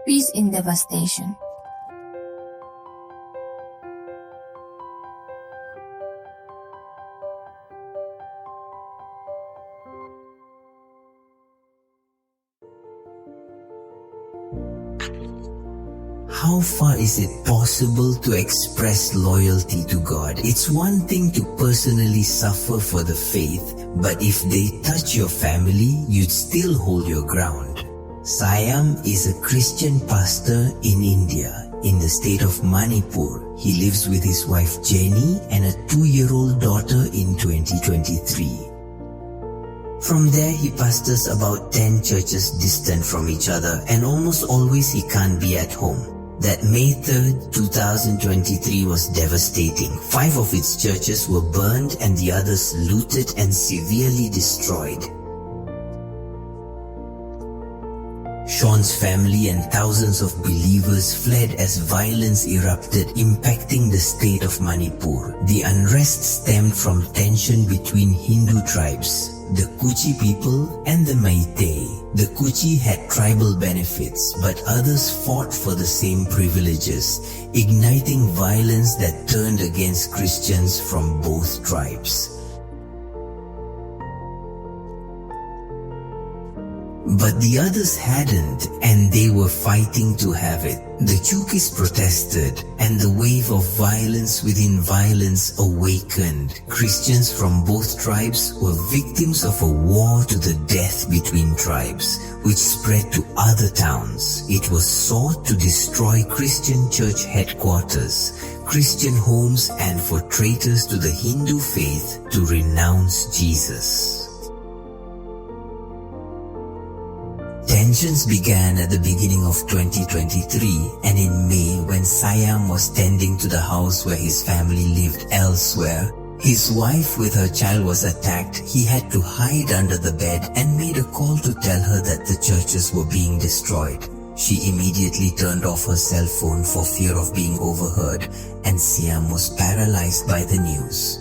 Peace in devastation. How far is it possible to express loyalty to God? It's one thing to personally suffer for the faith, but if they touch your family, you'd still hold your ground. Siam is a Christian pastor in India, in the state of Manipur. He lives with his wife Jenny and a 2-year-old daughter in 2023. From there, he pastors about 10 churches distant from each other, and almost always he can't be at home. That May 3rd, 2023 was devastating. 5 of its churches were burned and the others looted and severely destroyed. Sean's family and thousands of believers fled as violence erupted, impacting the state of Manipur. The unrest stemmed from tension between Hindu tribes, the Kuchi people and the Meitei. The Kuchi had tribal benefits, but others fought for the same privileges, igniting violence that turned against Christians from both tribes. But the others hadn't, and they were fighting to have it. The Chukis protested, and the wave of violence within violence awakened. Christians from both tribes were victims of a war to the death between tribes, which spread to other towns. It was sought to destroy Christian church headquarters, Christian homes, and for traitors to the Hindu faith to renounce Jesus. Tensions began at the beginning of 2023, and in May, when Siam was tending to the house where his family lived elsewhere, his wife with her child was attacked. He had to hide under the bed and made a call to tell her that the churches were being destroyed. She immediately turned off her cell phone for fear of being overheard, and Siam was paralyzed by the news.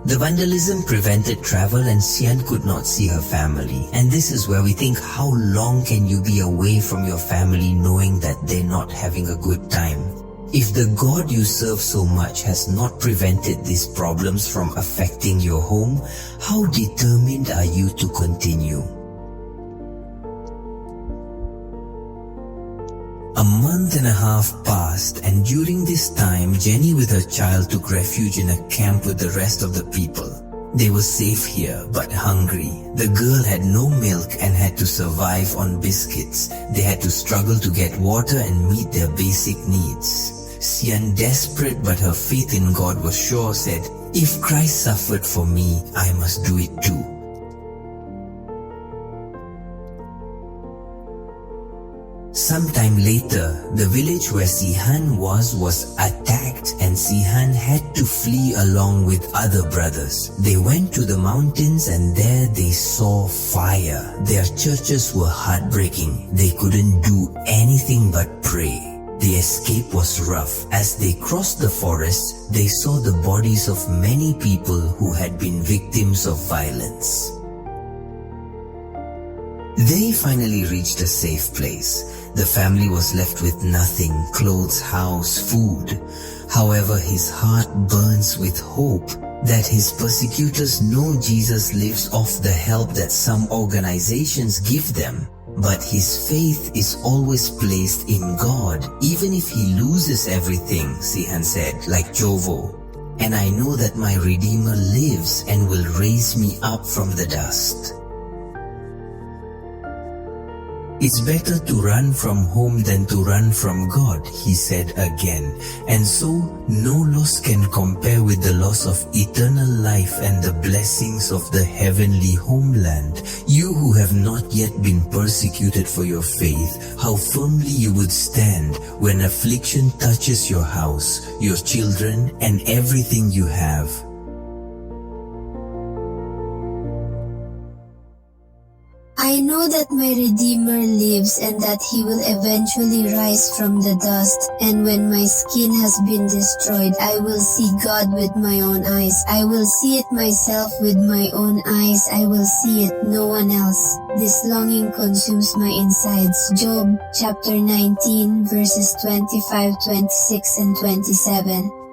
The vandalism prevented travel and Sian could not see her family. And this is where we think, how long can you be away from your family knowing that they're not having a good time? If the God you serve so much has not prevented these problems from affecting your home, how determined are you to continue? A month and a half passed, and during this time, Jenny with her child took refuge in a camp with the rest of the people. They were safe here, but hungry. The girl had no milk and had to survive on biscuits. They had to struggle to get water and meet their basic needs. Sian, desperate but her faith in God was sure, said, "If Christ suffered for me, I must do it too." Sometime later, the village where Sihan was attacked, and Sihan had to flee along with other brothers. They went to the mountains, and there they saw fire. Their churches were heartbreaking. They couldn't do anything but pray. The escape was rough. As they crossed the forest, they saw the bodies of many people who had been victims of violence. They finally reached a safe place. The family was left with nothing: clothes, house, food. However, his heart burns with hope that his persecutors know Jesus lives off the help that some organizations give them. But his faith is always placed in God, even if he loses everything, Sihan said, like Jovo. "And I know that my Redeemer lives and will raise me up from the dust." "It's better to run from home than to run from God," he said again. And so, no loss can compare with the loss of eternal life and the blessings of the heavenly homeland. You who have not yet been persecuted for your faith, how firmly you would stand when affliction touches your house, your children, and everything you have. I know that my Redeemer lives and that he will eventually rise from the dust, and when my skin has been destroyed, I will see God with my own eyes. I will see it myself with my own eyes. I will see it, no one else. This longing consumes my insides. Job chapter 19 verses 25, 26, and 27.